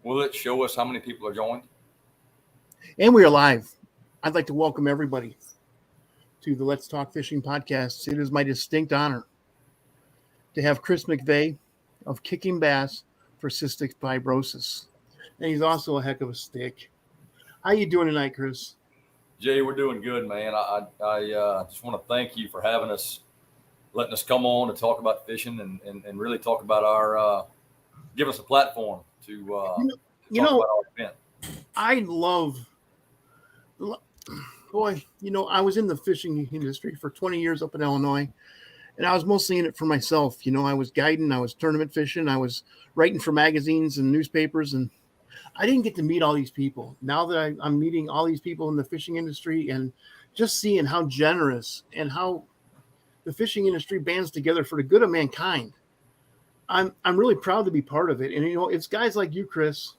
Will it show us how many people are joined? And we are live. I'd like to welcome everybody to the Let's Talk Fishing podcast. It is my distinct honor to have Chris McVay of Kickin Bass for Cystic Fibrosis. And he's also a heck of a stick. How you doing tonight, Chris? Jay, we're doing good, man. I just want to thank you for having us, letting us come on and talk about fishing and really talk about our, give us a platform to talk about our event. I love, boy, I was in the fishing industry for 20 years up in Illinois, and I was mostly in it for myself. I was guiding, I was tournament fishing, I was writing for magazines and newspapers, and I didn't get to meet all these people. Now that I'm meeting all these people in the fishing industry and just seeing how generous and how the fishing industry bands together for the good of mankind, I'm really proud to be part of it. And, it's guys like you, Chris,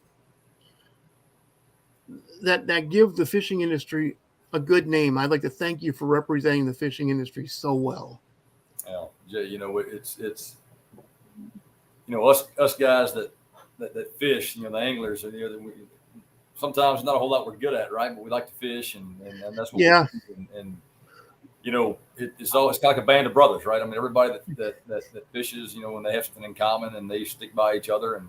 that give the fishing industry a good name. I'd like to thank you for representing the fishing industry so well. Yeah, Jay, it's us guys that fish, the anglers, sometimes not a whole lot we're good at, right? But we like to fish, and that's what we do. And it's kind of like a band of brothers, right? I mean, everybody that fishes, when they have something in common and they stick by each other. And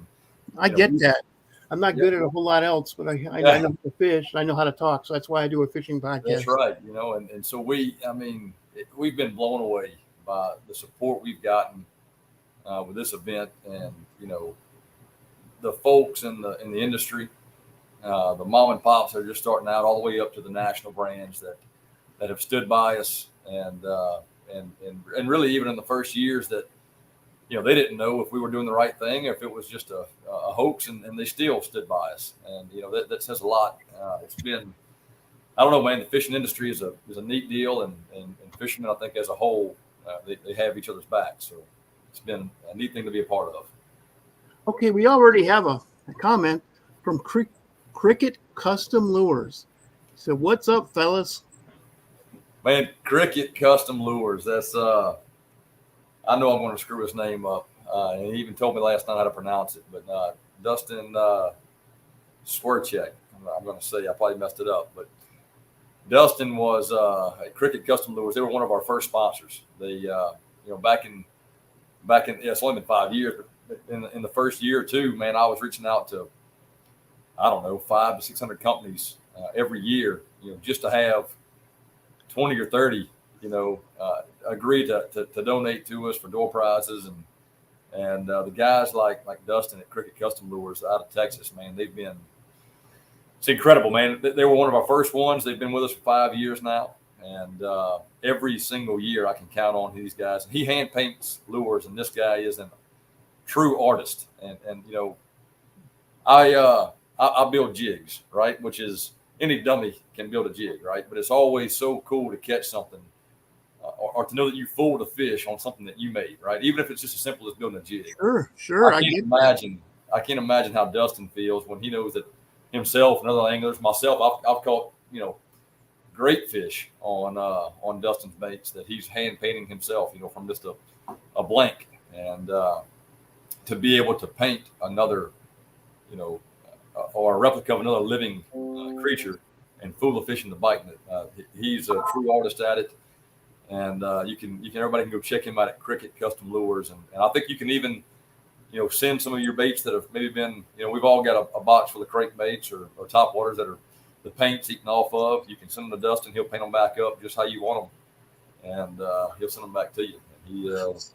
I get that. I'm not good at a whole lot else, but I know how to fish. I know how to talk, so that's why I do a fishing podcast. That's right. And so we've been blown away by the support we've gotten with this event, and the folks in the industry, the mom and pops that are just starting out, all the way up to the national brands that have stood by us, and really even in the first years that they didn't know if we were doing the right thing, or if it was just a hoax, and they still stood by us, and that says a lot. It's been, I don't know, man. The fishing industry is a neat deal, and fishermen, I think, as a whole, they have each other's back. So it's been a neat thing to be a part of. Okay, we already have a comment from Cricket Custom Lures. So what's up, fellas? Man, Cricket Custom Lures. That's I know I'm going to screw his name up. And he even told me last night how to pronounce it. But Dustin Swerchek, I'm going to say, I probably messed it up. But Dustin was at Cricket Custom Lures. They were one of our first sponsors. They, back in it's only been 5 years, but in the first year or two, man, I was reaching out to, I don't know, 500 to 600 companies every year, just to have 20 or 30, agree to donate to us for door prizes, and the guys like Dustin at Cricket Custom Lures out of Texas, man, it's incredible, man. They were one of our first ones. They've been with us for 5 years now, and every single year I can count on these guys. He hand paints lures, and this guy is a true artist. And I build jigs, right, which is any dummy can build a jig, right? But it's always so cool to catch something. Or to know that you fooled a fish on something that you made, right? Even if it's just as simple as building a jig. Sure. I can't imagine how Dustin feels when he knows that himself and other anglers, myself, I've caught great fish on Dustin's baits that he's hand painting himself, from just a blank, and to be able to paint another, or a replica of another living creature and fool the fish into biting it. He's a true artist at it. And everybody can go check him out at Cricket Custom Lures, and I think you can even, send some of your baits that have maybe been, we've all got a box full of crankbaits or top waters that are the paint's eaten off of. You can send them to Dustin; he'll paint them back up just how you want them, and he'll send them back to you.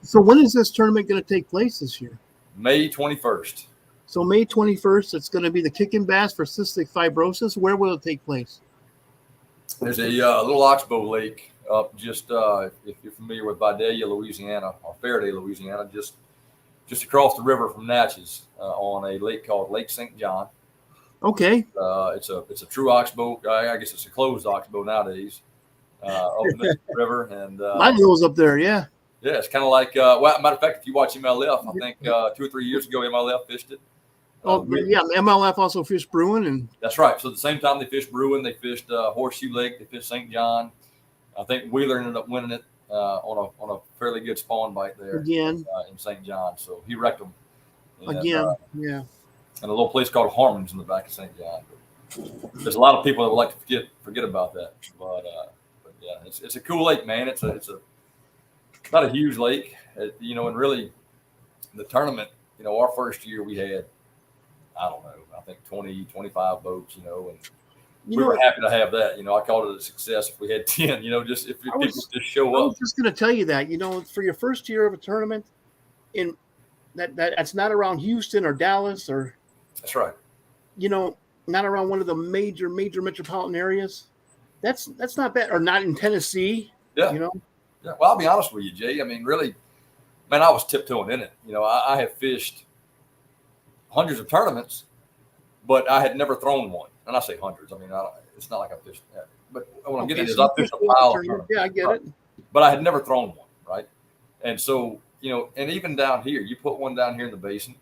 So when is this tournament going to take place this year? May 21st. So May 21st, it's going to be the Kickin Bass for Cystic Fibrosis. Where will it take place? There's a little oxbow lake up just if you're familiar with Vidalia, Louisiana, or Faraday, Louisiana, just across the river from Natchez, on a lake called Lake St. John. Okay. It's a true oxbow. I guess it's a closed oxbow nowadays. Up in the river, and mine goes up there. Yeah. Yeah, it's kind of like matter of fact, if you watch MLF, I think 2 or 3 years ago MLF fished it. MLF also fished Bruin, and that's right. So at the same time they fished Bruin, they fished Horseshoe Lake, they fished St. John. I think Wheeler ended up winning it on a fairly good spawn bite there again in St. John. So he wrecked them. And, yeah. and a little place called Harmon's in the back of St. John. There's a lot of people that would like to forget about that, but yeah, it's a cool lake, man. It's not a huge lake, and really the tournament. Our first year we had, I don't know, I think 20, 25 boats, and we were happy to have that. I called it a success if we had 10. Just if people just show up. I was just going to tell you that, for your first year of a tournament, in that's not around Houston or Dallas or. That's right. Not around one of the major metropolitan areas. That's not bad. Or not in Tennessee. Yeah. Yeah. Well, I'll be honest with you, Jay. I mean, really, man, I was tiptoeing in it. I have fished hundreds of tournaments, but I had never thrown one. And I say hundreds. I mean, it's not like I fished that. But what I'm getting at is I fished a pile of tournaments. Yeah, I get it. But I had never thrown one, right? And so, and even down here, you put one down here in the basin,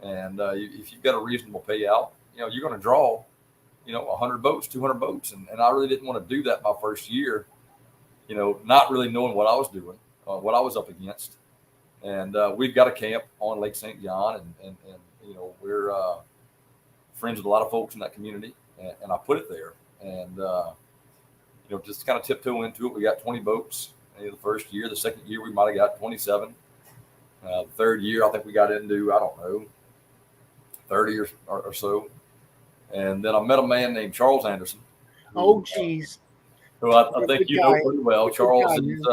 and if you've got a reasonable payout, you're going to draw, 100 boats, 200 boats. And I really didn't want to do that my first year, not really knowing what I was doing, what I was up against. And we've got a camp on Lake St. John, and we're friends with a lot of folks in that community. And I put it there. And, just kind of tiptoe into it. We got 20 boats the first year. The second year, we might have got 27. The third year, I think we got into, I don't know, 30 or so. And then I met a man named Charles Anderson. Oh, geez. Who I think you know pretty well. Charles is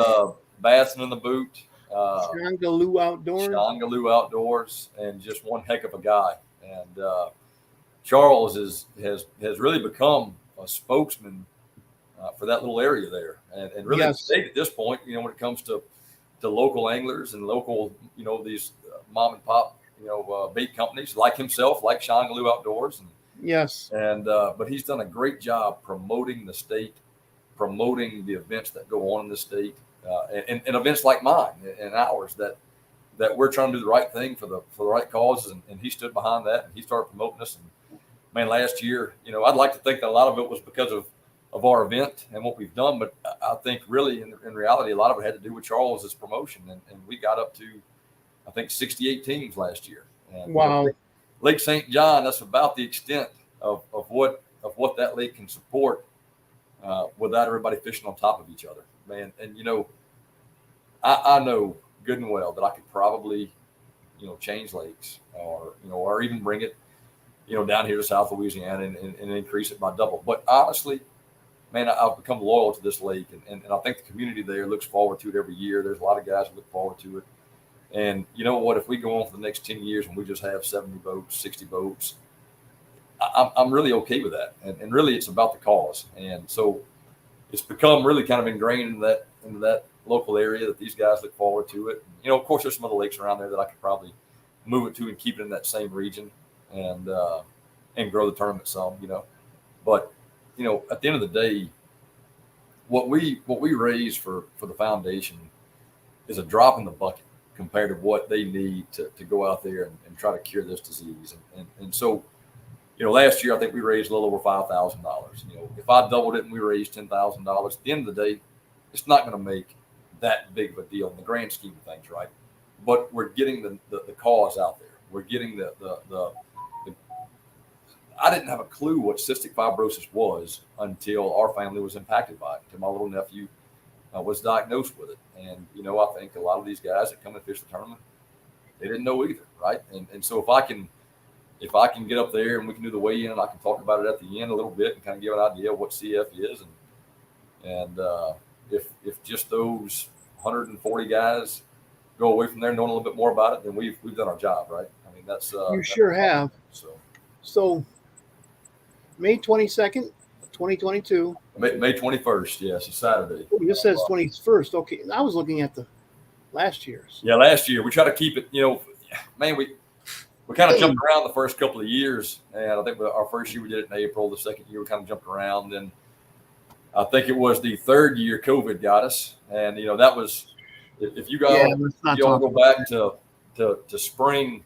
Bassin in the Boot. Shongaloo Outdoors, and just one heck of a guy. And Charles has really become a spokesman for that little area there. And really Yes. at this point, when it comes to local anglers and local, these mom and pop, bait companies like himself, like Shongaloo Outdoors. Yes. And but he's done a great job promoting the state, promoting the events that go on in the state, and events like mine and ours that we're trying to do the right thing for the right causes. And he stood behind that, and he started promoting us. And man, last year, I'd like to think that a lot of it was because of our event and what we've done, but I think really in reality, a lot of it had to do with Charles's promotion. And we got up to, I think, 68 teams last year. And, wow. Lake St. John, that's about the extent of what that lake can support without everybody fishing on top of each other, man. And I know good and well that I could probably change lakes or even bring it down here to South Louisiana and increase it by double. But honestly, man, I've become loyal to this lake, and I think the community there looks forward to it every year. There's a lot of guys that look forward to it. And you know what? If we go on for the next 10 years and we just have 70 boats, 60 boats, I'm really okay with that. And really, it's about the cause. And so it's become really kind of ingrained into that local area that these guys look forward to it. Of course, there's some other lakes around there that I could probably move it to and keep it in that same region and grow the tournament some. But at the end of the day, what we raise for the foundation is a drop in the bucket compared to what they need to go out there and try to cure this disease. And so, last year, I think we raised a little over $5,000. If I doubled it and we raised $10,000, at the end of the day, it's not going to make that big of a deal in the grand scheme of things, right? But we're getting the cause out there. We're getting the I didn't have a clue what cystic fibrosis was until our family was impacted by it, until my little nephew was diagnosed with it. And, I think a lot of these guys that come and fish the tournament, they didn't know either, right? And so if I can get up there and we can do the weigh-in and I can talk about it at the end a little bit and kind of give an idea of what CF is, and if just those 140 guys go away from there knowing a little bit more about it, then we've done our job, right? I mean, that's you sure have. So May 22nd, 2022. May 21st, yes, it's Saturday. Oh, this says 21st. Okay, I was looking at the last year's. Yeah, last year we try to keep it. Man, we kind of jumped around the first couple of years, and I think our first year we did it in April. The second year we kind of jumped around, and I think it was the third year COVID got us, and that was if you guys all go back to spring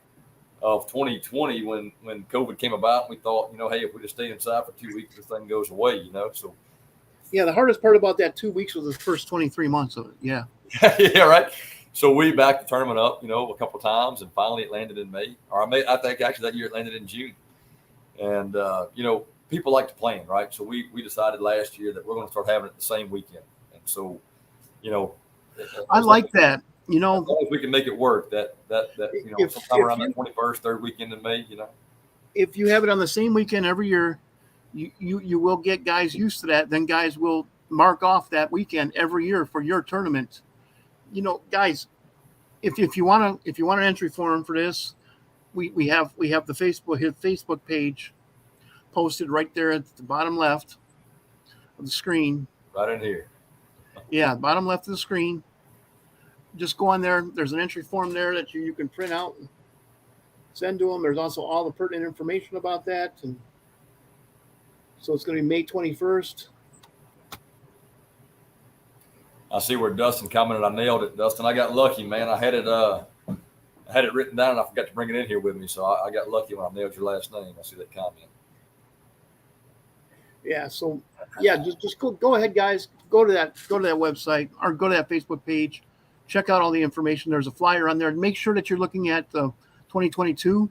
of 2020 when COVID came about, we thought, hey, if we just stay inside for 2 weeks, this thing goes away, So yeah, the hardest part about that 2 weeks was the first 23 months of it. Yeah. Yeah, right. So we backed the tournament up, a couple of times, and finally it landed in May. Or I think actually that year it landed in June. And people like to plan, right? So we decided last year that we're going to start having it the same weekend. And so, I like that. As long as we can make it work, that sometime around that 21st, third weekend in May, If you have it on the same weekend every year, you will get guys used to that. Then guys will mark off that weekend every year for your tournament. Guys, if you want an entry form for this, we have the Facebook page posted right there at the bottom left of the screen. Right in here. Yeah, bottom left of the screen. Just go on there. There's an entry form there that you can print out and send to them. There's also all the pertinent information about that. And so it's going to be May 21st. I see where Dustin commented. I nailed it, Dustin. I got lucky, man. I had it written down, and I forgot to bring it in here with me. So I got lucky when I nailed your last name. I see that comment. Yeah. So yeah, just go ahead, guys. Go to that website or go to that Facebook page. Check out all the information. There's a flyer on there. Make sure that you're looking at the 2022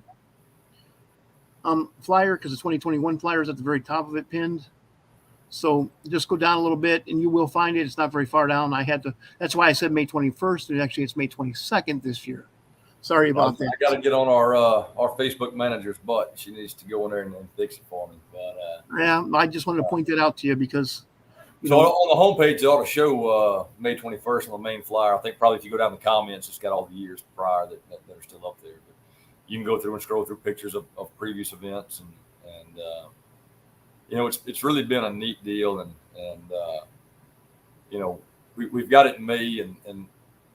flyer, because the 2021 flyer is at the very top of it pinned. So just go down a little bit and you will find it. It's not very far down. That's why I said May 21st. And actually it's May 22nd this year. Sorry about that. I got to get on our Facebook manager's butt. She needs to go in there and fix it for me. But yeah, I just wanted to point that out to you because. So on the homepage, it ought to show May 21st on the main flyer. I think probably if you go down the comments, it's got all the years prior that are still up there. But you can go through and scroll through pictures of previous events, and it's really been a neat deal, and we've got it in May, and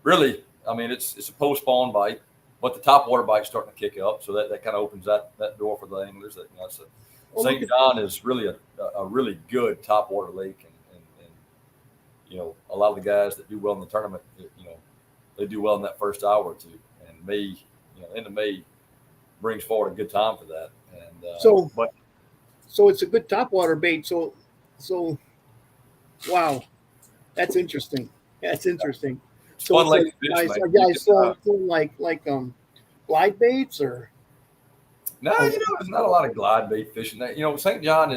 really, I mean, it's a postponed bite, but the top water bite's starting to kick up, so that kind of opens that door for the anglers. St. John is really a really good top water lake, and a lot of the guys that do well in the tournament, they do well in that first hour or two, and May, end of May brings forward a good time for that. And so it's a good topwater bait. So wow, that's interesting. That's interesting. So fun lake are guys throwing like glide baits or? No, there's not a lot of glide bait fishing. St. John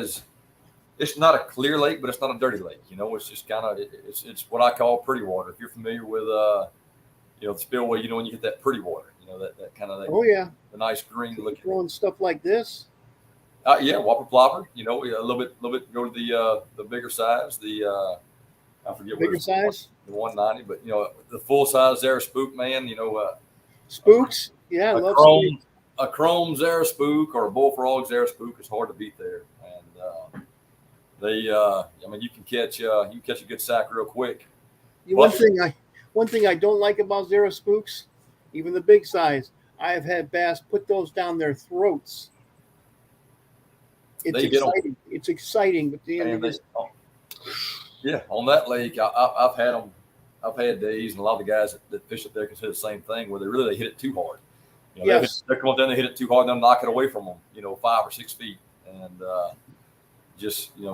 it's not a clear lake, but it's not a dirty lake. It's just kind of it's what I call pretty water. If you're familiar with the spillway, when you get that pretty water, that kind of the nice green looking. Throwing stuff like this. Yeah, whopper plopper. A little bit go to the bigger size. I forget bigger size. The 190, but the full size Zara spook, man. Spooks. Yeah, I love spooks. A chrome Zara spook or a bullfrog Zara spook is hard to beat there, and you can catch a good sack real quick. One thing I don't like about Zara spooks, even the big size, I have had bass put those down their throats. It's exciting. It's exciting, but the end of it. Yeah, on that lake, I've had them. I've had days, and a lot of the guys that fish up there can say the same thing, where they hit it too hard. Yes. They come up there, they hit it too hard, and they'll knock it away from them, 5 or 6 feet. And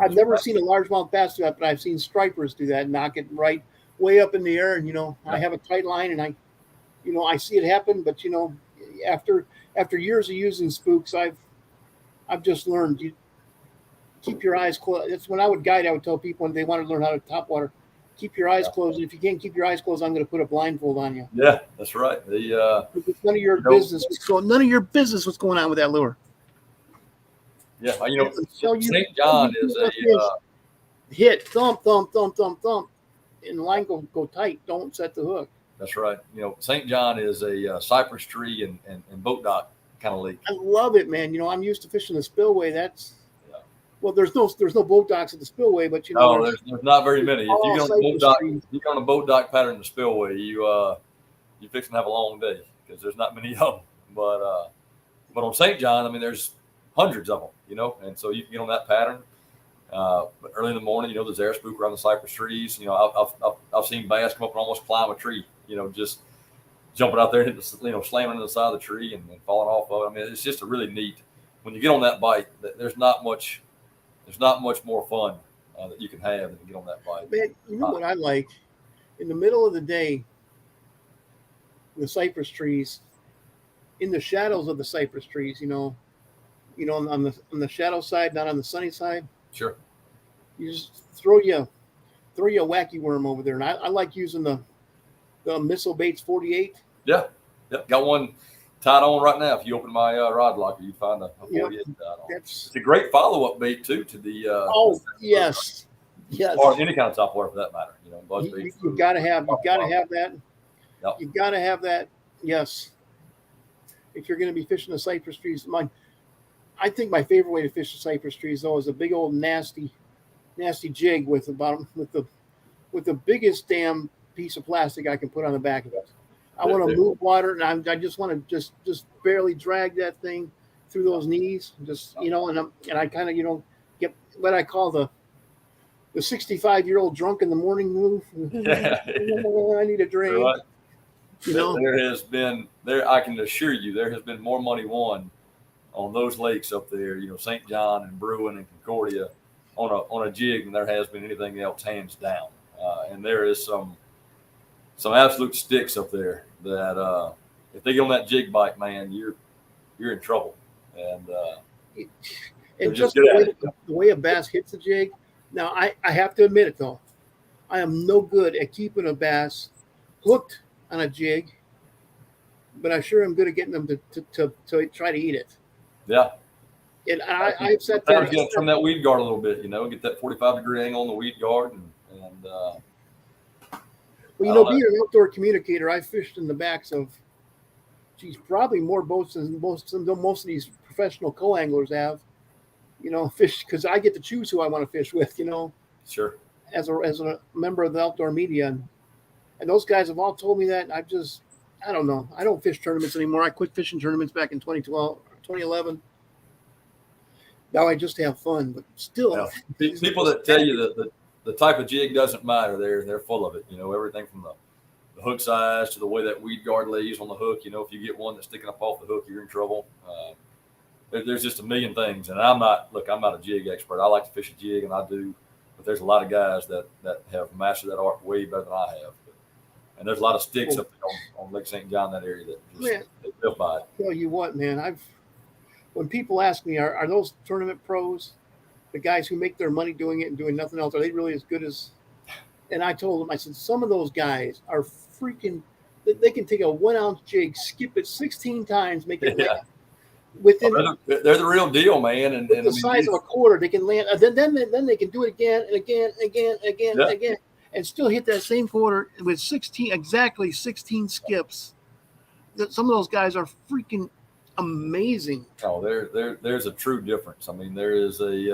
I've never seen a largemouth bass do that, but I've seen stripers do that, knock it right way up in the air. And, I have a tight line, and I see it happen. But, after years of using spooks, I've just learned, you keep your eyes closed. That's when I would guide. I would tell people when they want to learn how to top water, keep your eyes closed. And if you can't keep your eyes closed, I'm going to put a blindfold on you. Yeah, that's right. It's none of your business. None of your business what's going on with that lure. Yeah, St. John is a hit, thump, and the line go tight. Don't set the hook. That's right. St. John is a cypress tree and boat dock kind of lake. I love it, man. I'm used to fishing the spillway. Well, there's no boat docks at the spillway, but there's not very many. If you're on a boat dock pattern in the spillway, you're fixing to have a long day because there's not many of them. But on St. John, there's hundreds of them, and so you can get on that pattern. But early in the morning, the Zara spook around the cypress trees. I've seen bass come up and almost climb a tree. Just jumping out there and slamming into the side of the tree and falling off of it. It's just a really neat. When you get on that bite, there's not much more fun that you can have than to get on that bite. Man, what I like? In the middle of the day, the cypress trees, in the shadows of the cypress trees, on the shadow side, not on the sunny side. Sure. You just throw you a wacky worm over there, and I like using the Missile Baits 48. Yeah. Yep. Got one tied on right now. If you open my rod locker, you find a 48 tied on. It's a great follow-up bait too to the. Yes. Or any kind of topwater for that matter. Buzz baits. You've got to have that. Yep. You've got to have that. Yes. If you're going to be fishing the cypress trees, I think my favorite way to fish the cypress trees though is a big old nasty jig with the biggest damn piece of plastic I can put on the back of it. I want to move water, and I just want to just barely drag that thing through those knees, and I kind of get what I call the 65-year-old drunk in the morning move. Yeah. I need a drink. Right. There has been I can assure you there has been more money won on those lakes up there, St. John and Bruin and Concordia on a jig than there has been anything else, hands down. And there is some absolute sticks up there that if they get on that jig bite, man, you're in trouble. And just the way a bass hits the jig. Now I have to admit it though, I am no good at keeping a bass hooked on a jig, but I sure am good at getting them to try to eat it. Yeah. And I've sat there. You got to trim that weed guard a little bit, get that 45-degree angle on the weed guard. Well, being an outdoor communicator, I fished in the backs of, probably more boats than most of these professional co-anglers have. Fish because I get to choose who I want to fish with. Sure. As a member of the outdoor media, and those guys have all told me that. I don't know. I don't fish tournaments anymore. I quit fishing tournaments back in 2011. Now I just have fun, but still. Yeah. People that tell you that the type of jig doesn't matter, they're full of it. Everything from the hook size to the way that weed guard lays on the hook. If you get one that's sticking up off the hook, you're in trouble. There's just a million things. And I'm not a jig expert. I like to fish a jig, and I do. But there's a lot of guys that have mastered that art way better than I have. And there's a lot of sticks up there on Lake St. John, that area, that just they'll buy it. Tell you what, man, when people ask me, are those tournament pros, the guys who make their money doing it and doing nothing else, are they really as good as? And I told them, I said, some of those guys are freaking. They can take a 1-ounce jig, skip it 16 times, make it land within. They're the real deal, man. And the size of a quarter, they can land. Then they can do it again and again, and still hit that same quarter with 16 skips. Some of those guys are freaking amazing. Oh, there's a true difference. I mean, there is they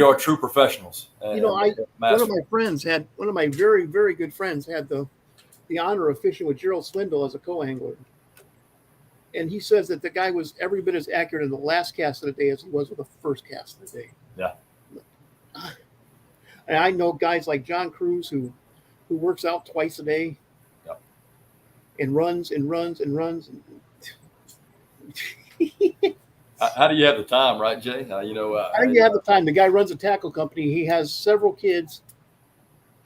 are true professionals. One of my very, very good friends had the honor of fishing with Gerald Swindle as a co-angler. And he says that the guy was every bit as accurate in the last cast of the day as he was with the first cast of the day. Yeah. And I know guys like John Cruz who works out twice a day. Yep. And runs. How do you have the time, right, Jay? How do you have the time? The guy runs a tackle company. He has several kids,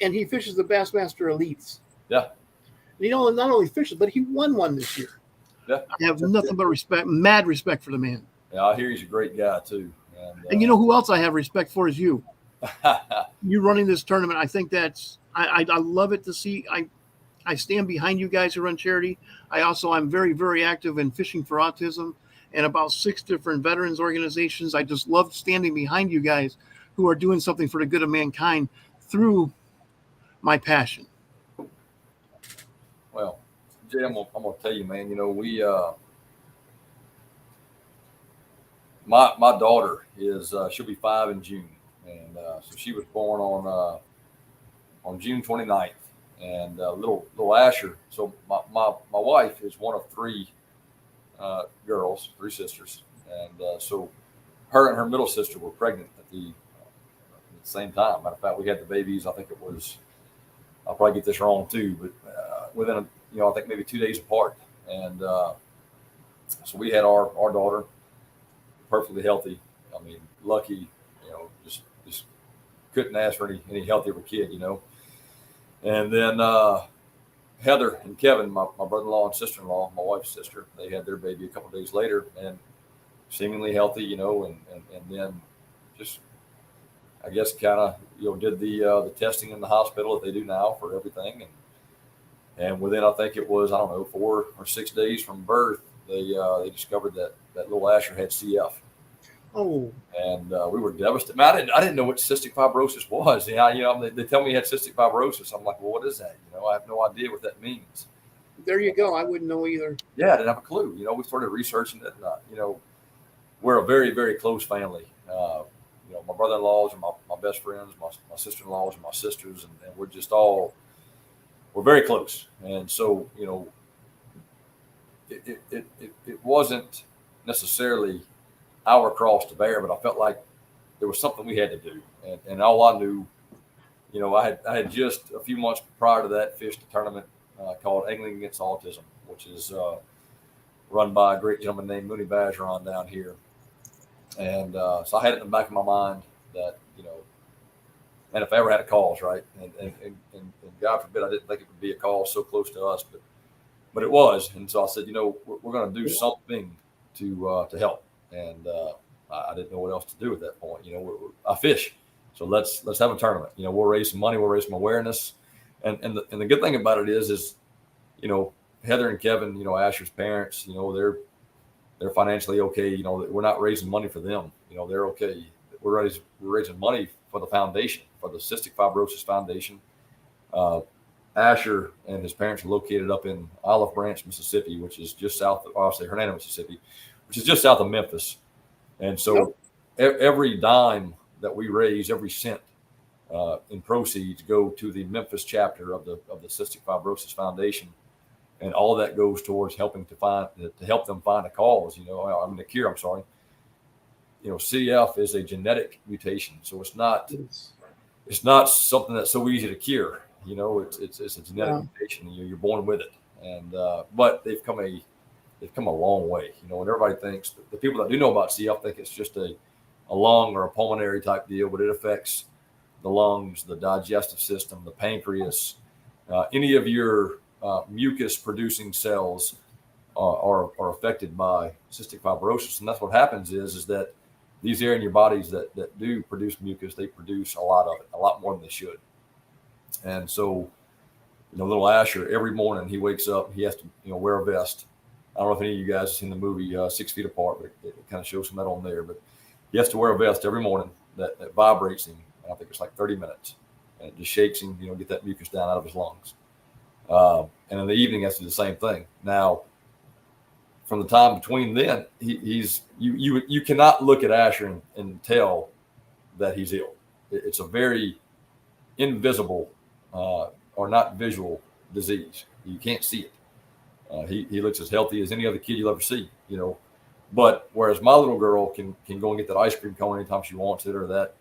and he fishes the Bassmaster Elites. Yeah. And not only fishes, but he won one this year. Yeah. I have nothing but mad respect for the man. Yeah, I hear he's a great guy too. And who else I have respect for is you. You running this tournament. I think I love it to see. I stand behind you guys who run charity. I'm very, very active in Fishing for Autism and about 6 different veterans organizations. I just love standing behind you guys who are doing something for the good of mankind through my passion. Well, Jay, I'm gonna tell you, man. We my daughter is she'll be 5 in June, and so she was born on June 29th, and little Asher. So my wife is one of 3 girls, 3 sisters, and so her and her middle sister were pregnant at the same time. Matter of fact, we had the babies. I think it was. I'll probably get this wrong too, but within I think maybe 2 days apart, and so we had our daughter perfectly healthy. I mean, lucky, just couldn't ask for any healthier of a kid, And then Heather and Kevin, my brother-in-law and sister-in-law, my wife's sister, they had their baby a couple of days later, and seemingly healthy, and then just, I guess, kind of, did the testing in the hospital that they do now for everything, and within, I think it was, I don't know, 4 or 6 days from birth, they discovered that little Asher had CF. Oh. And we were devastated. Man, I didn't know what cystic fibrosis was. They tell me he had cystic fibrosis. I'm like, well, what is that? I have no idea what that means. There you go. I wouldn't know either. Yeah, I didn't have a clue. We started researching it. And, we're a very, very close family. My brother-in-laws are my best friends. My sister-in-laws are my sisters, and we're just we're very close. And so, it wasn't necessarily our cross to bear, but I felt like there was something we had to do. And all I knew, I had just a few months prior to that fished a tournament called Angling Against Autism, which is run by a great gentleman named Mooney Bajoran down here. And so I had it in the back of my mind that, and if I ever had a cause, right, and God forbid, I didn't think it would be a cause so close to us, but it was. And so I said, we're going to do something to help. And I didn't know what else to do at that point. I fish, so let's have a tournament. We'll raise some money, we'll raise some awareness, and the good thing about it is Heather and Kevin, Asher's parents, they're financially okay. We're not raising money for them. They're okay. We're raising money for the foundation, for the Cystic Fibrosis Foundation. Asher and his parents are located up in Olive Branch, Mississippi, which is just south of, obviously, Hernando, Mississippi, which is just south of Memphis. And so every dime that we raise, every cent in proceeds go to the Memphis chapter of the Cystic Fibrosis Foundation. And all that goes towards helping to help them find a cause, a cure, I'm sorry. CF is a genetic mutation. So it's not something that's so easy to cure. It's a genetic mutation. You're born with it. And, but they've come a long way, and everybody thinks the people that do know about CF think it's just a lung or a pulmonary type deal, but it affects the lungs, the digestive system, the pancreas, any of your mucus producing cells are affected by cystic fibrosis. And that's what happens is that these areas in your bodies that do produce mucus, they produce a lot of it, a lot more than they should. And so, little Asher, every morning he wakes up, he has to, wear a vest. I don't know if any of you guys have seen the movie 6 Feet Apart, but it kind of shows some of that on there. But he has to wear a vest every morning that vibrates him. I think it's like 30 minutes. And it just shakes him, get that mucus down out of his lungs. And in the evening, he has to do the same thing. Now, from the time between then, you cannot look at Asher and tell that he's ill. It's a very invisible or not visual disease. You can't see it. He looks as healthy as any other kid you'll ever see, But whereas my little girl can go and get that ice cream cone anytime she wants it, or that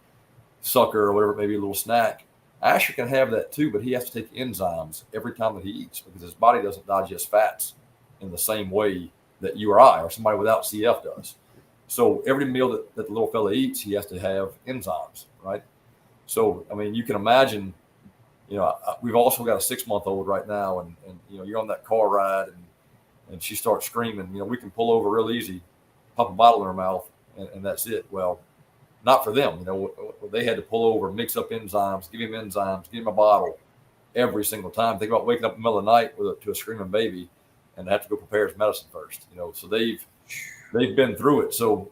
sucker or whatever, maybe a little snack, Asher can have that too, but he has to take enzymes every time that he eats because his body doesn't digest fats in the same way that you or I or somebody without CF does. So every meal that the little fella eats, he has to have enzymes, right? So, you can imagine, we've also got a 6-month-old right now, and you're on that car ride and she starts screaming, we can pull over real easy, pop a bottle in her mouth, and that's it. Well, not for them. They had to pull over, mix up enzymes, give him a bottle every single time. Think about waking up in the middle of the night to a screaming baby and have to go prepare his medicine first, so they've been through it. So,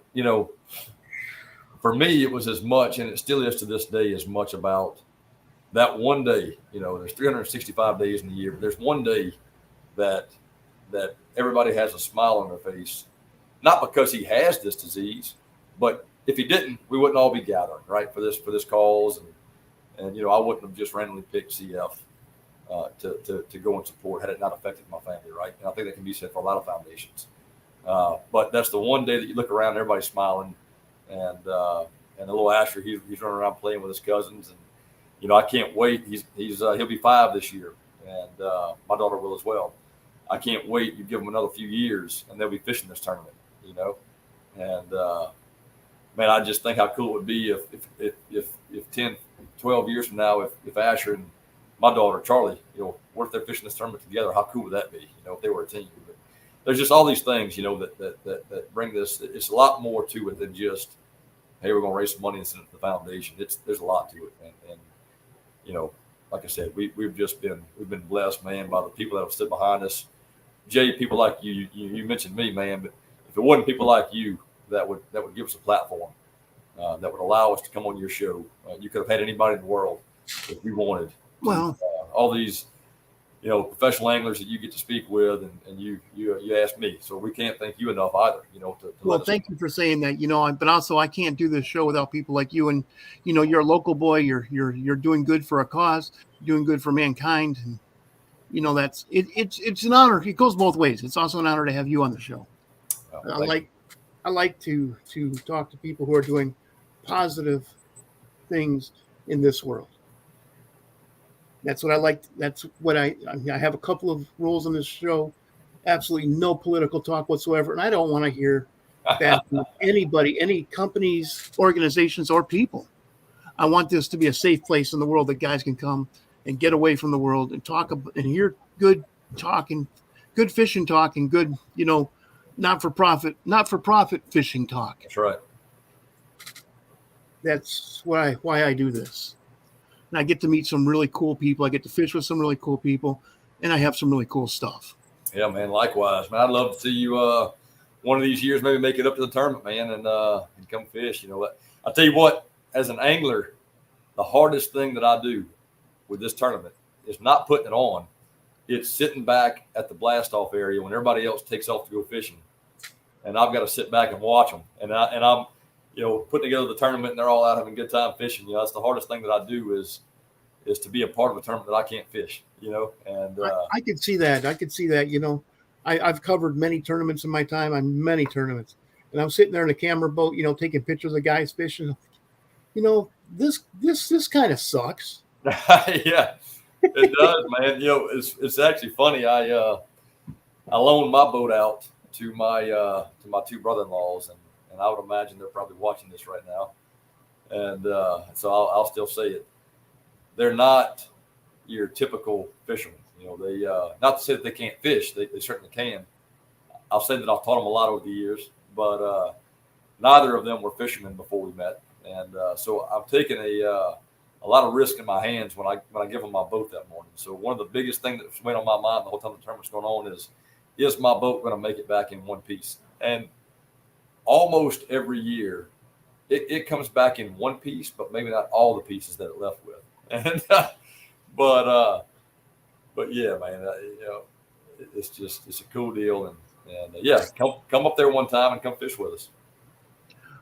for me, it was as much, and it still is to this day, as much about that one day. There's 365 days in the year, but there's one day that everybody has a smile on their face, not because he has this disease, but if he didn't, we wouldn't all be gathering, right, for this cause, and I wouldn't have just randomly picked CF to go and support had it not affected my family, right? And I think that can be said for a lot of foundations. But that's the one day that you look around, and everybody's smiling, and the little Asher, he's running around playing with his cousins, and I can't wait. He'll be 5 this year, and my daughter will as well. I can't wait. You give them another few years, and they'll be fishing this tournament, And man, I just think how cool it would be if 10, 12 years from now, if Asher and my daughter, Charlie, what if they're fishing this tournament together? How cool would that be? If they were a team. But there's just all these things, that bring this. It's a lot more to it than just, hey, we're going to raise some money and send it to the foundation. There's a lot to it, and like I said, we've been blessed, man, by the people that have stood behind us. Jay, people like you mentioned me, man, but if it wasn't people like you that would give us a platform, that would allow us to come on your show, you could have had anybody in the world if you wanted. Well, all these, professional anglers that you get to speak with, and you asked me, so we can't thank you enough either. Well, thank you for saying that. But also I can't do this show without people like you. And you're a local boy. You're doing good for a cause, doing good for mankind, and that's it. It's an honor. It goes both ways. It's also an honor to have you on the show. I like to talk to people who are doing positive things in this world. That's what I like. That's what I have a couple of rules on this show. Absolutely no political talk whatsoever. And I don't want to hear that from anybody, any companies, organizations, or people. I want this to be a safe place in the world that guys can come and get away from the world and talk and hear good talking, good fishing talk, and good, not for profit fishing talk. That's right. That's why I do this. And I get to meet some really cool people. I get to fish with some really cool people, and I have some really cool stuff. Yeah, man. Likewise, man. I'd love to see you one of these years maybe make it up to the tournament, man, and come fish. I'll tell you what. As an angler, the hardest thing that I do with this tournament is not putting it on. It's sitting back at the blast-off area when everybody else takes off to go fishing, and I've got to sit back and watch them. And I'm putting together the tournament, and they're all out having a good time fishing. That's the hardest thing that I do is to be a part of a tournament that I can't fish. And I could see that. I've covered many tournaments in my time. Many tournaments, and I'm sitting there in a camera boat, taking pictures of guys fishing. This kind of sucks. Yeah, it does, man. It's actually funny. I loaned my boat out to my two brother-in-laws, and I would imagine they're probably watching this right now. And so I'll still say it. They're not your typical fishermen. They not to say that they can't fish. They certainly can. I'll say that I've taught them a lot over the years, but neither of them were fishermen before we met. And so I'm taking a lot of risk in my hands when I give them my boat that morning. So one of the biggest things that's weighing on my mind the whole time the tournament's going on is my boat going to make it back in one piece? And almost every year, it comes back in one piece, but maybe not all the pieces that it left with. And but yeah, man, it's a cool deal, and yeah, come up there one time and come fish with us.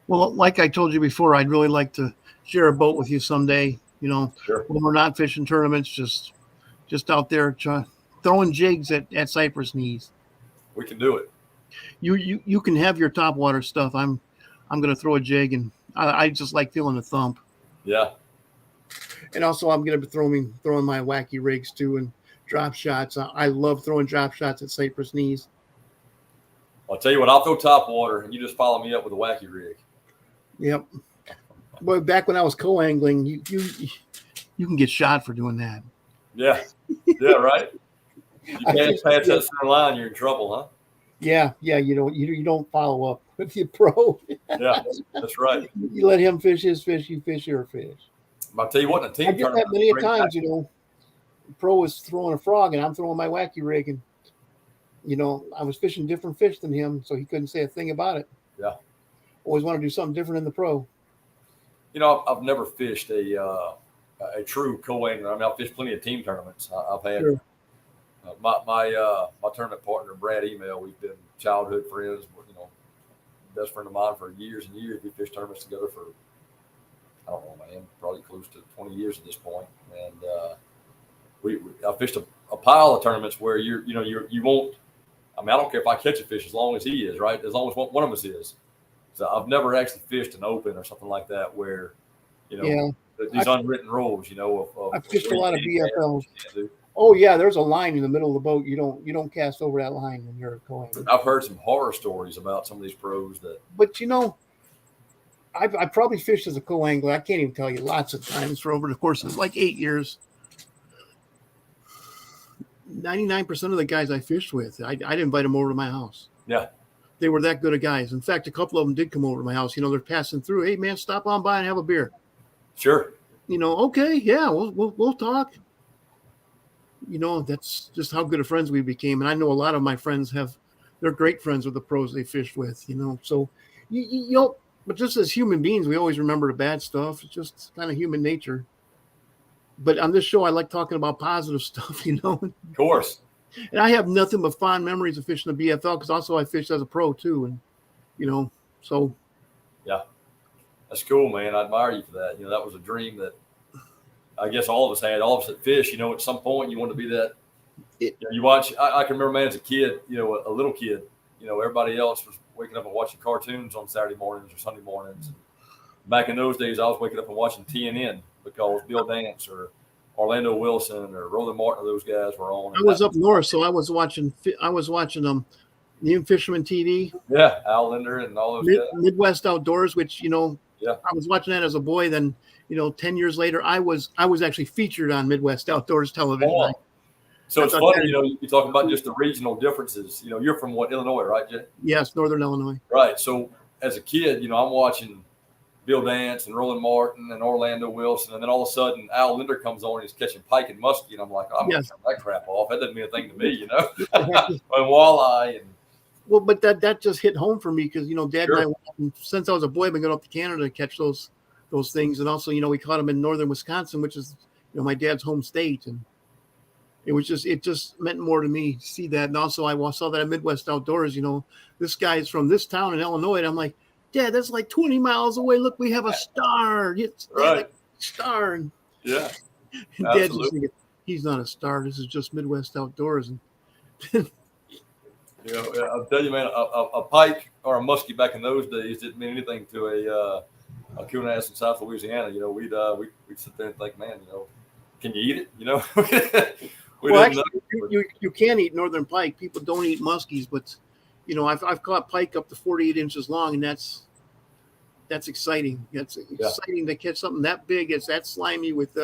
Well, like I told you before, I'd really like to share a boat with you someday. Sure. When we're not fishing tournaments, just out there throwing jigs at cypress knees. We can do it. You can have your topwater stuff. I'm going to throw a jig, and I just like feeling a thump. Yeah. And also, I'm going to be throwing my wacky rigs too, and drop shots. I love throwing drop shots at cypress knees. I'll tell you what, I'll throw topwater, and you just follow me up with a wacky rig. Yep. But back when I was co-angling, you can get shot for doing that. Yeah. Yeah, right. You can't pass that center line, you're in trouble, huh? Yeah. You don't follow up with your pro. Yeah, that's right. You let him fish his fish, you fish your fish. I'll tell you what, in a team I get that many times, pro is throwing a frog and I'm throwing my wacky rig, and I was fishing different fish than him, so he couldn't say a thing about it. Yeah. Always want to do something different in the pro. I've never fished a true co-angler. I mean, I've fished plenty of team tournaments. I've had my tournament partner, Brad Email. We've been childhood friends. Best friend of mine for years and years. We fished tournaments together for, I don't know, man, probably close to 20 years at this point. And I fished a pile of tournaments where you won't. I mean, I don't care if I catch a fish as long as he is, right? As long as one of us is. So I've never actually fished an open or something like that where, these unwritten rules, I fished a lot of BFLs. Oh yeah, there's a line in the middle of the boat. You don't cast over that line when you're a co-angler. I've heard some horror stories about some of these pros that. But I probably fished as a co-angler. I can't even tell you, lots of times for over the course of like 8 years. 99% of the guys I fished with, I'd invite them over to my house. Yeah. They were that good of guys. In fact, a couple of them did come over to my house. They're passing through. Hey, man, stop on by and have a beer. Sure. Okay, yeah, we'll talk. That's just how good of friends we became. And I know a lot of my friends they're great friends with the pros they fished with. So but just as human beings, we always remember the bad stuff. It's just kind of human nature. But on this show, I like talking about positive stuff. Of course. And I have nothing but fond memories of fishing the BFL because also I fished as a pro too. And, so. Yeah. That's cool, man. I admire you for that. That was a dream that I guess all of us had. All of us that fish, at some point you want to be that. You watch, I can remember, man, as a kid, a little kid, everybody else was waking up and watching cartoons on Saturday mornings or Sunday mornings. And back in those days, I was waking up and watching TNN because Bill Dance or Orlando Wilson or Roland Martin, those guys were on. I was up north, so I was watching New Fisherman TV. Yeah, Al Linder and all those guys. Midwest Outdoors, which yeah, I was watching that as a boy. Then 10 years later, I was actually featured on Midwest Outdoors television. Oh. So it's funny, you talk about just the regional differences. You're from Illinois, right, Jay? Yes, Northern Illinois. Right. So as a kid, I'm watching Bill Dance and Roland Martin and Orlando Wilson, and then all of a sudden Al Linder comes on and he's catching pike and muskie, and I'm like, I'm gonna turn that crap off. That doesn't mean a thing to me, and walleye and. Well, but that just hit home for me because Dad Sure. and I, since I was a boy, I've been going up to Canada to catch those things, and also we caught them in northern Wisconsin, which is my dad's home state, and it just meant more to me to see that. And also I saw that at Midwest Outdoors. This guy's from this town in Illinois, and I'm like, Dad, that's like 20 miles away. Look, we have a star. It's right. Star. And yeah. Dad's just thinking, he's not a star. This is just Midwest Outdoors. And I'll tell you, man, a pike or a muskie back in those days didn't mean anything to a coon ass in South Louisiana. We'd sit there and think, man, can you eat it? You can eat northern pike. People don't eat muskies, but I've caught pike up to 48 inches long, and that's exciting. That's exciting to catch something that big. It's that slimy with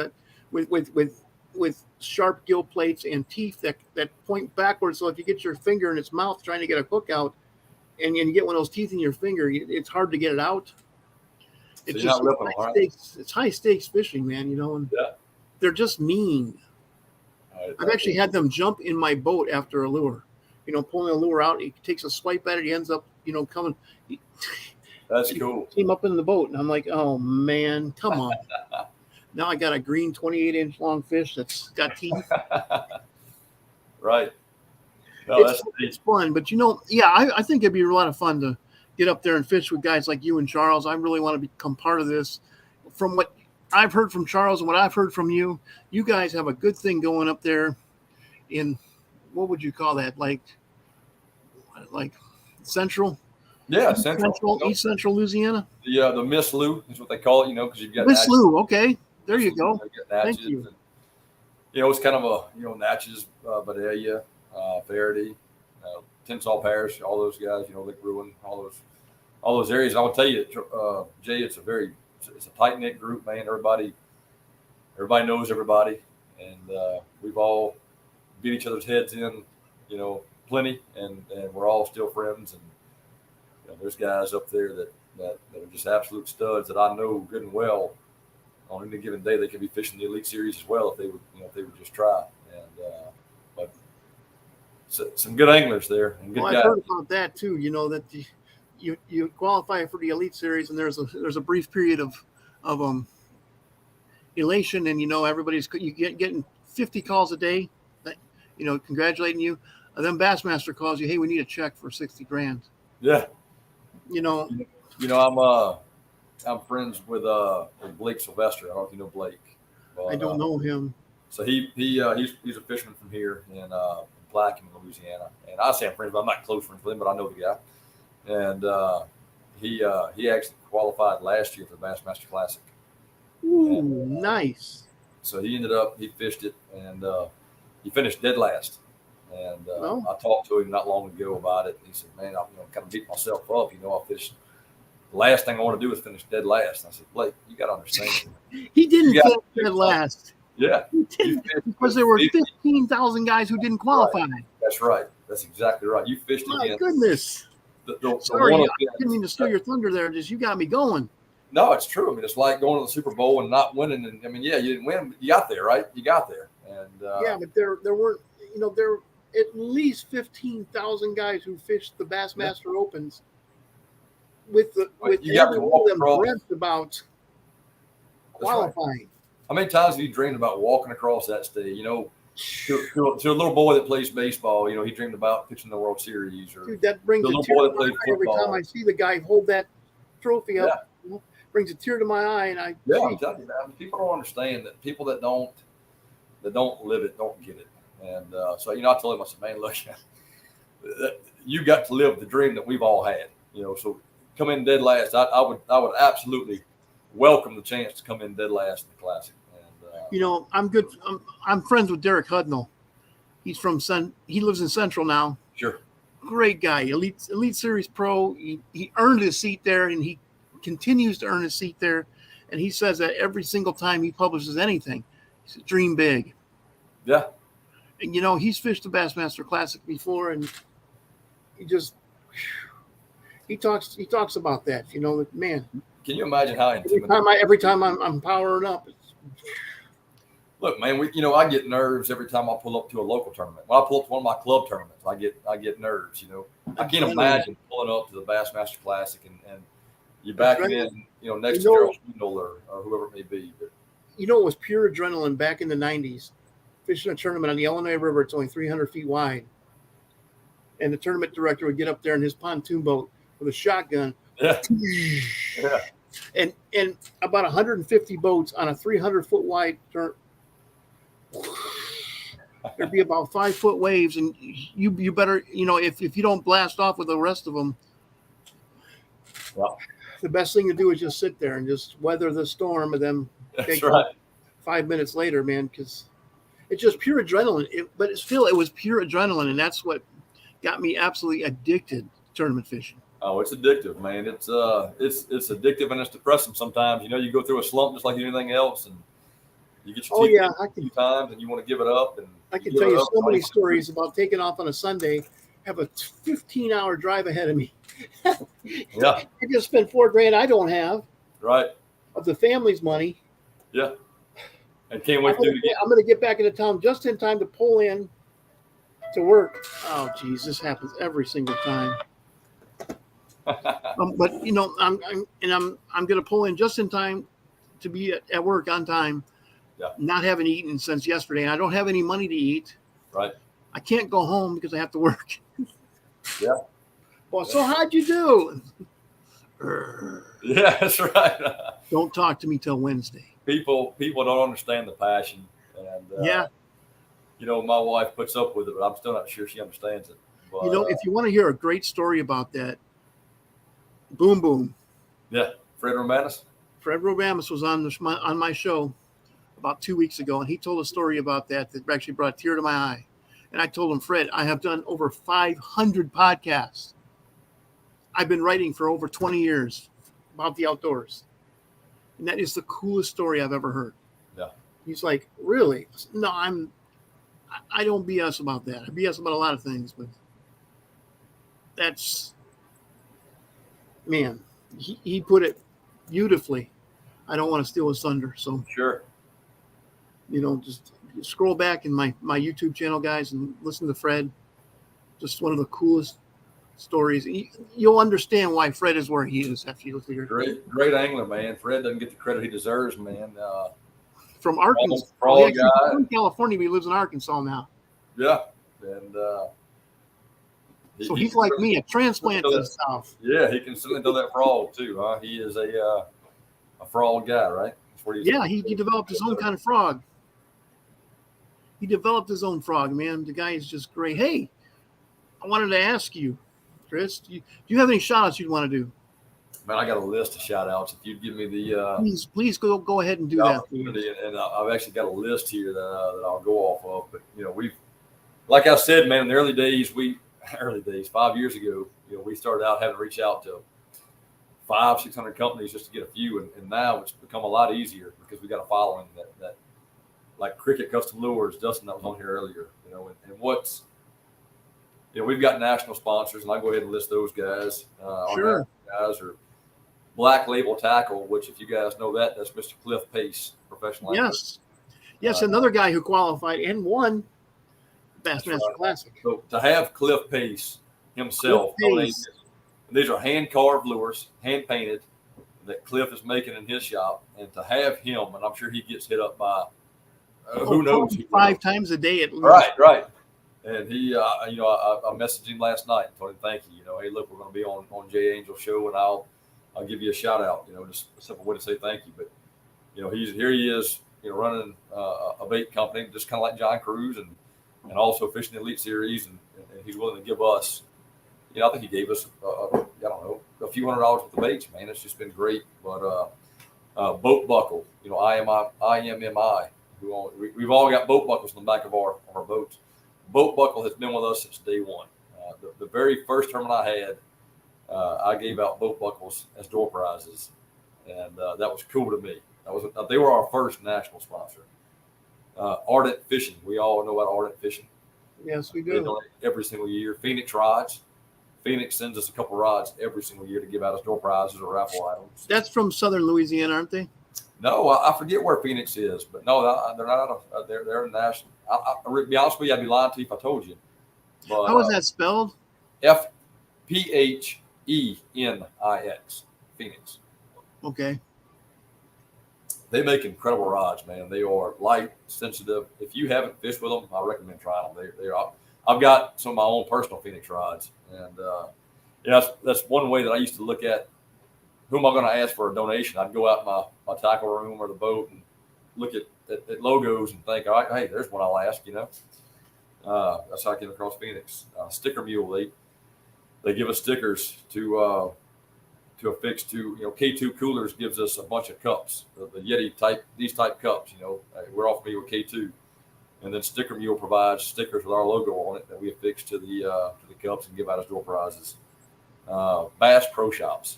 sharp gill plates and teeth that point backwards. So if you get your finger in its mouth trying to get a hook out, and you get one of those teeth in your finger, it's hard to get it out. It's just high stakes. It's high stakes fishing, man. And they're just mean. I've actually had them jump in my boat after a lure. Pulling a lure out, he takes a swipe at it. He ends up, coming. That's cool. Came up in the boat, and I'm like, oh man, come on. Now I got a green 28-inch long fish that's got teeth. Right. No, it's fun, but I think it'd be a lot of fun to get up there and fish with guys like you and Charles. I really want to become part of this. From what I've heard from Charles and what I've heard from you, you guys have a good thing going up there in, what would you call that? Like central? Yeah, central. East Central Louisiana? The Miss Lou is what they call it, because you've got Miss Lou. Okay. There you go. Thank you. And, it's kind of a Natchez, Vidalia, Faraday, Tensall Parish, all those guys, Lick Ruin, all those areas. And I will tell you, Jay, it's a tight knit group, man. Everybody knows everybody, and we've all beat each other's heads in, plenty, and we're all still friends. And there's guys up there that are just absolute studs that I know good and well. On any given day, they could be fishing the Elite Series as well if they would just try. And but some good anglers there and good guys. I've heard about that too. That you qualify for the Elite Series, and there's a brief period of elation, and everybody's getting 50 calls a day, congratulating you. And then Bassmaster calls you, hey, we need a check for $60,000. Yeah. I'm friends with Blake Sylvester. I don't know if you know Blake. But, I don't know him. So he's a fisherman from here in Plaquemine, Louisiana. And I say I'm friends, but I'm not close friends with him, but I know the guy. And he actually qualified last year for the Bassmaster Classic. Ooh, nice. So he fished it, and he finished dead last. And I talked to him not long ago about it. He said, man, I'm kind of beat myself up. I fished. The last thing I want to do is finish dead last. And I said, Blake, you got to understand. He didn't finish dead last. Yeah. Because there were 15,000 guys who didn't qualify. Right. That's right. That's exactly right. You fished My against. goodness. Sorry, I didn't mean to steal your thunder there. Just you got me going. No, it's true. I mean, it's like going to the Super Bowl and not winning. And I mean, yeah, you didn't win, but you got there, right? You got there. And yeah, but there weren't, there were at least 15,000 guys who fished the Bassmaster Opens with every one of them dreamt about qualifying. Right. How many times have you dreamed about walking across that stage? To a little boy that plays baseball, he dreamed about pitching the World Series. Or dude, that brings a tear to my eye every time I see the guy hold that trophy up. Yeah. Brings a tear to my eye, and I'm telling you, man, people don't understand that. People that don't live it don't get it. And so I told him, I said, man, look, you got to live the dream that we've all had. So come in dead last. I would absolutely welcome the chance to come in dead last in the Classic. And I'm good. I'm friends with Derek Hudnall. He's he lives in Central now. Sure. Great guy, elite series pro. He earned his seat there, and he continues to earn his seat there. And he says that every single time he publishes anything, he says, dream big. Yeah. And he's fished the Bassmaster Classic before, and he talks about that. Man. Can you imagine how intimidating? Every time I'm powering up. Look, man, I get nerves every time I pull up to a local tournament. When I pull up to one of my club tournaments, I get nerves. I can't imagine pulling up to the Bassmaster Classic and you're backing in, next to Gerald Swindle or whoever it may be. But, it was pure adrenaline back in the 90s. Fishing a tournament on the Illinois River, it's only 300 feet wide. And the tournament director would get up there in his pontoon boat with a shotgun. Yeah. Yeah. And about 150 boats on a 300-foot wide turn. There'd be about 5-foot waves, and you better, if you don't blast off with the rest of them, well, the best thing to do is just sit there and just weather the storm, and then take 5 minutes later, man, because it's just pure adrenaline. But it was pure adrenaline, and that's what got me absolutely addicted to tournament fishing. Oh, it's addictive, man. It's addictive and it's depressing sometimes. You go through a slump just like anything else, and you get your teeth a few times, and you want to give it up. And I can tell you so many stories about taking off on a Sunday, have a 15-hour drive ahead of me. Yeah, I just spent $4,000 I don't have. Right. Of the family's money. Yeah. And can't wait to do it again. I'm going to get back into town just in time to pull in to work. Oh, geez, this happens every single time. But I'm going to pull in just in time to be at work on time. Yeah. Not having eaten since yesterday, and I don't have any money to eat. Right. I can't go home because I have to work. Yeah. Well, so how'd you do? Yeah, that's right. Don't talk to me till Wednesday. People don't understand the passion, and my wife puts up with it, but I'm still not sure she understands it. But, if you want to hear a great story about that, Boom Boom. Yeah, Fred Romanis. Fred Romanis was on my show about 2 weeks ago, and he told a story about that actually brought a tear to my eye. And I told him, Fred, I have done over 500 podcasts. I've been writing for over 20 years about the outdoors. And that is the coolest story I've ever heard. Yeah. He's like, really? No, I don't BS about that. I BS about a lot of things, but that's, man, he put it beautifully. I don't want to steal his thunder. So sure. Just scroll back in my YouTube channel, guys, and listen to Fred. Just one of the coolest stories. You'll understand why Fred is where he is after you look at your great angler, man. Fred doesn't get the credit he deserves, man. From Arkansas, from California, but he lives in Arkansas now. Yeah, and so he's like me, a transplant to the South. Yeah, he can certainly do that frog too, huh? He is a frog guy, right? He developed his own kind of frog. He developed his own frog, man. The guy is just great. Hey, I wanted to ask you, Chris, do you have any shout outs you'd want to do? Man, I got a list of shout outs. If you'd give me the please go ahead and do that. And I've actually got a list here that I'll go off of. But we've, like I said, man, in the early days, 5 years ago, we started out having to reach out to 500-600 companies just to get a few, and now it's become a lot easier because we got a following that like Cricket Custom Lures, Dustin, that was on here earlier, and what's, we've got national sponsors, and I'll go ahead and list those guys. Sure. Our guys are Black Label Tackle, which, if you guys know that's Mr. Cliff Pace, professional angler. Yes, another guy who qualified and won Bassmaster Classic. So to have Cliff Pace himself, these are hand carved lures, hand painted, that Cliff is making in his shop, and to have him, and I'm sure he gets hit up by who knows, 5 times a day at least. Right. And he, I messaged him last night and told him thank you. Hey, look, we're going to be on Jay Angel's show, and I'll give you a shout out. Just a simple way to say thank you. But he is, running a bait company, just kind of like John Cruz, and also fishing the Elite Series, and he's willing to give us. I think he gave us a few $100s with the baits, man. It's just been great. But boat buckle, IMMI. We've all got boat buckles on the back of our boats. Boat buckle has been with us since day one. The very first tournament I had, I gave out boat buckles as door prizes, and that was cool to me. They were our first national sponsor. Ardent Fishing, we all know about Ardent Fishing. Yes, we They do. donate every single year. Phoenix Rods. Phoenix sends us a couple rods every single year to give out as door prizes or raffle items. That's from Southern Louisiana, aren't they? No, I forget where Phoenix is, but no, they're not out of. They're national. To be honest with you, I'd be lying to you if I told you. But, how is that spelled? FPHENIX. Phoenix. Okay. They make incredible rods, man. They are light, sensitive. If you haven't fished with them, I recommend trying them. I've got some of my own personal Phoenix rods, and that's one way that I used to look at who am I going to ask for a donation. I'd go out in my tackle room or the boat and look at logos and think, all right, hey, there's one I'll ask. That's how I came across Phoenix. Sticker Mule, they give us stickers to affix to, K2 Coolers gives us a bunch of cups, the Yeti type, these type cups. We're all familiar with K2. And then Sticker Mule provides stickers with our logo on it that we affix to the cups and give out as door prizes. Bass Pro Shops,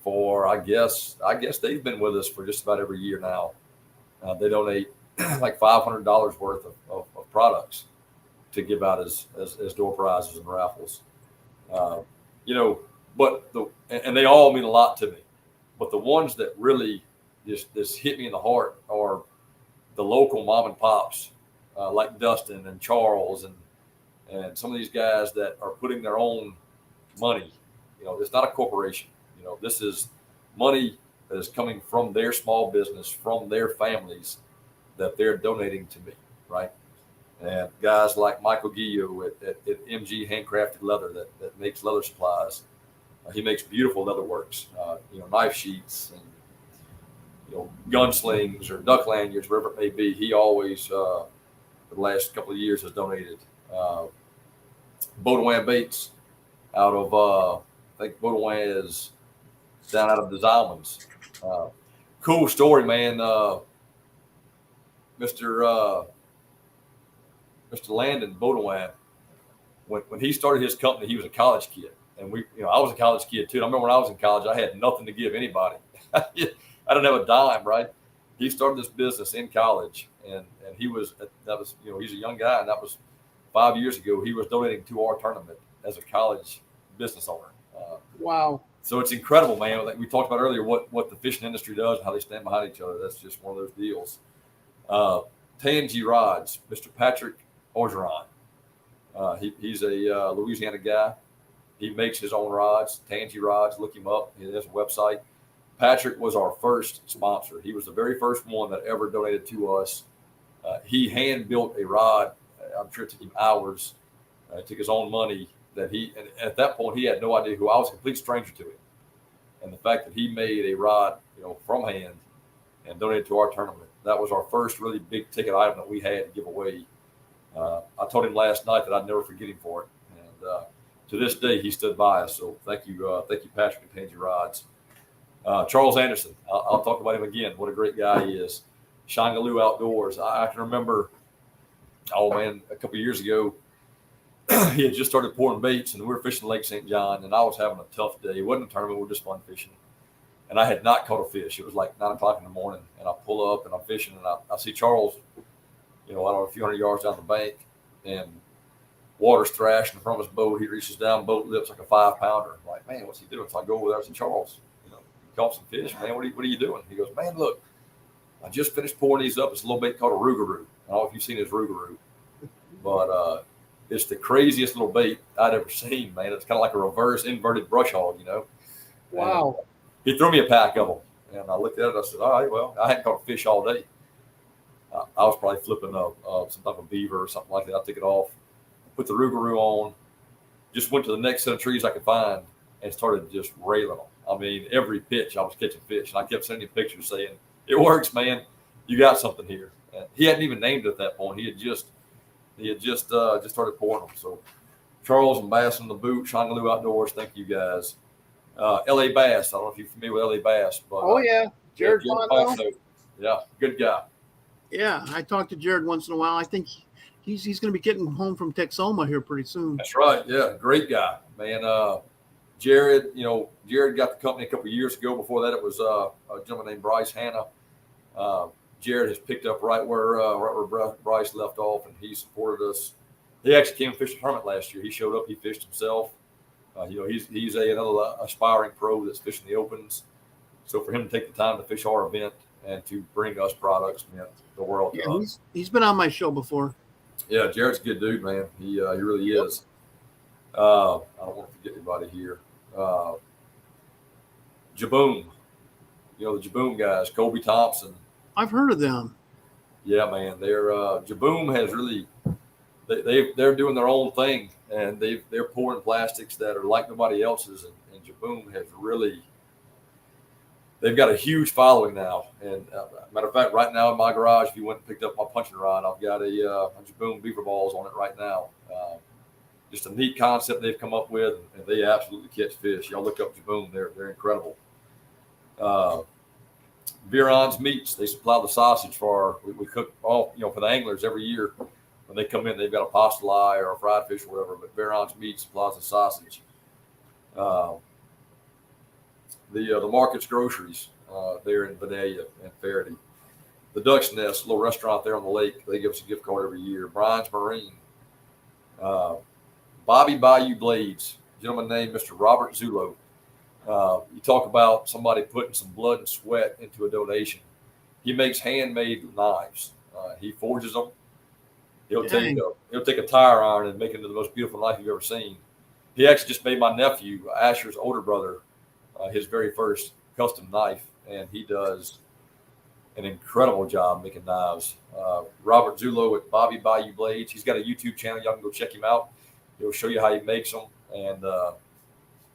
for I guess they've been with us for just about every year now. They donate like $500 worth of products to give out as door prizes and raffles. But and they all mean a lot to me. But the ones that really just hit me in the heart are the local mom and pops, like Dustin and Charles and some of these guys that are putting their own money. It's not a corporation. This is money that is coming from their small business, from their families, that they're donating to me, right? And guys like Michael Guillo at MG Handcrafted Leather that makes leather supplies. He makes beautiful leather works, knife sheets and gunslings or duck lanyards, wherever it may be. He always, for the last couple of years, has donated. Baudouin Baits out of, I think Baudouin is down out of the Zalmans. Cool story, man. Mr. Landon Baudouin, when he started his company, he was a college kid. And I was a college kid too. I remember when I was in college, I had nothing to give anybody. I didn't have a dime, right? He started this business in college, and he's a young guy, and that was 5 years ago. He was donating to our tournament as a college business owner. Wow. So it's incredible, man. Like we talked about earlier, what the fishing industry does and how they stand behind each other. That's just one of those deals. Tangy Rods, Mr. Patrick Orgeron. He's a Louisiana guy. He makes his own rods, Tangy Rods. Look him up. He has a website. Patrick was our first sponsor. He was the very first one that ever donated to us. He hand built a rod. I'm sure it took him hours. It took his own money. And at that point, he had no idea who I was. A complete stranger to him. And the fact that he made a rod, from hand and donated to our tournament, that was our first really big ticket item that we had to give away. I told him last night that I'd never forget him for it. And to this day, he stood by us. So thank you, Patrick and Tangy Rods. Charles Anderson, I'll talk about him again. What a great guy he is. Shangaloo Outdoors. I can remember, a couple of years ago, he had just started pouring baits, and we were fishing Lake St. John, and I was having a tough day. It wasn't a tournament. We were just fun fishing. and I had not caught a fish. It was like 9 o'clock in the morning, and I pull up and I'm fishing, and I see Charles, I don't know, a few hundred yards down the bank, and water's thrashing in front of his boat. He reaches down, boat lips like a 5-pounder. I'm like, man, what's he doing? So I go over there and say, Charles, you caught some fish, man. What are you doing? He goes, man, look, I just finished pouring these up. It's a little bait called a rougarou. I don't know if you've seen his rougarou, but it's the craziest little bait I'd ever seen, man. It's kind of like a reverse inverted brush hog, Wow. And he threw me a pack of them, and I looked at it. I said, all right, well, I hadn't caught a fish all day. I was probably flipping some type of beaver or something like that. I took it off, put the rougarou on, just went to the next set of trees I could find, and started just railing them. I mean, every pitch I was catching fish, and I kept sending him pictures saying, it works, man. You got something here. And he hadn't even named it at that point. He had just started pouring them. So Charles and Bass on the boot, Shongaloo Outdoors. Thank you guys. LA Bass. I don't know if you're familiar with LA Bass, but yeah, Jared Fondo. Yeah, good guy. Yeah, I talk to Jared once in a while. I think he's going to be getting home from Texoma here pretty soon. That's right. Yeah, great guy, man. Jared, Jared got the company a couple of years ago. Before that, it was a gentleman named Bryce Hanna. Jared has picked up right where Bryce left off, and he supported us. He actually came and fished a tournament last year. He showed up. He fished himself. He's another aspiring pro that's fishing the opens. So for him to take the time to fish our event and to bring us products meant the world to us. He's been on my show before. Yeah, Jared's a good dude, man. He really is. I don't want to forget anybody here. Jaboom. The Jaboom guys, Colby Thompson. I've heard of them. Yeah, man. They're Jaboom has really they're doing their own thing, and they're pouring plastics that are like nobody else's, and Jaboom has really they've got a huge following now. And matter of fact, right now in my garage, if you went and picked up my punching rod, I've got a Jaboom beaver balls on it right now. Just a neat concept they've come up with, and they absolutely catch fish. Y'all look up Jaboom; they're incredible. Veron's Meats, they supply the sausage for we cook all for the anglers every year. When they come in, they've got a pastelae or a fried fish or whatever. But Veron's Meats supplies the sausage. The Market's Groceries there in Vidalia and Faraday. The Duck's Nest, a little restaurant there on the lake, they give us a gift card every year. Brian's Marine. Bobby Bayou Blades, a gentleman named Mr. Robert Zullo. You talk about somebody putting some blood and sweat into a donation. He makes handmade knives. He forges them. He'll take a tire iron and make it into the most beautiful knife you've ever seen. He actually just made my nephew, Asher's older brother, his very first custom knife, and he does an incredible job making knives. Robert Zullo at Bobby Bayou Blades. He's got a YouTube channel. Y'all can go check him out. He'll show you how he makes them, and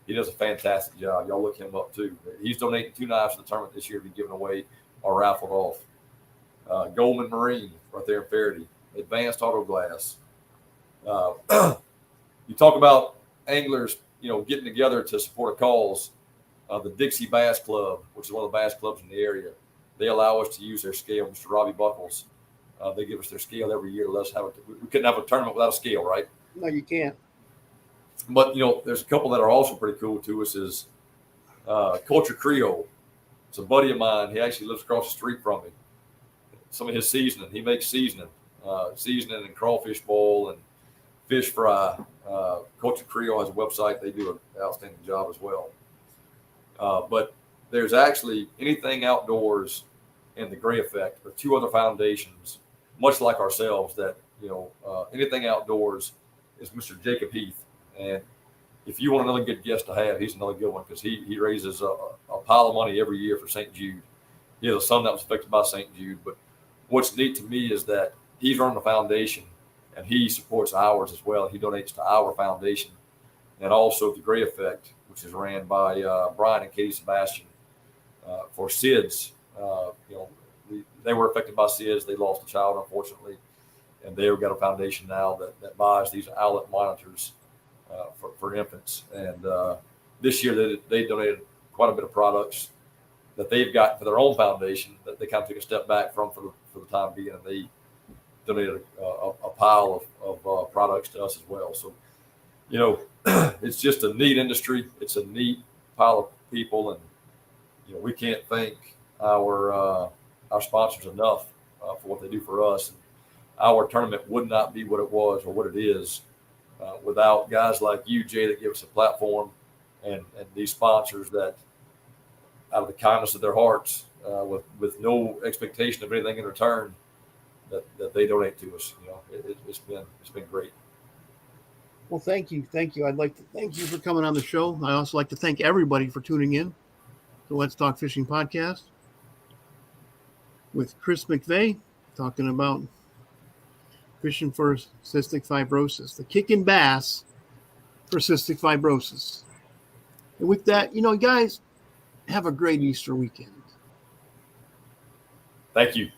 he does a fantastic job. Y'all look him up too. He's donating 2 knives to the tournament this year to be given away or raffled off. Goldman Marine right there in Faraday. Advanced Auto Glass. You talk about anglers, getting together to support a cause. The Dixie Bass Club, which is one of the bass clubs in the area, they allow us to use their scale. Mr. Robbie Buckles, they give us their scale every year to let us have it. We couldn't have a tournament without a scale, right? No, you can't. But there's a couple that are also pretty cool to us. Is Culture Creole. It's a buddy of mine. He actually lives across the street from me. Some of his seasoning, he makes seasoning and crawfish boil and fish fry. Culture Creole has a website. They do an outstanding job as well. But there's actually Anything Outdoors and the Gray Effect are 2 other foundations, much like ourselves, that Anything Outdoors is Mr. Jacob Heath. And if you want another good guest to have, he's another good one, because he raises a pile of money every year for St. Jude. He has a son that was affected by St. Jude. But what's neat to me is that he's running a foundation, and he supports ours as well. He donates to our foundation, and also the Gray Effect, which is ran by Brian and Katie Sebastian for SIDS. They were affected by SIDS. They lost a child, unfortunately, and they've got a foundation now that buys these owlet monitors for infants. And this year they donated quite a bit of products that they've got for their own foundation that they kind of took a step back from for the time being, and they donated a pile of products to us as well. So, it's just a neat industry. It's a neat pile of people, and we can't thank our sponsors enough for what they do for us. Our tournament would not be what it was or what it is without guys like you, Jay, that give us a platform, and these sponsors that, out of the kindness of their hearts, with no expectation of anything in return, that they donate to us. It's been great. Well, thank you. I'd like to thank you for coming on the show. I also like to thank everybody for tuning in to Let's Talk Fishing podcast with Chris McVay, talking about fishing for cystic fibrosis, the Kickin bass for cystic fibrosis. And with that, guys, have a great Easter weekend. Thank you.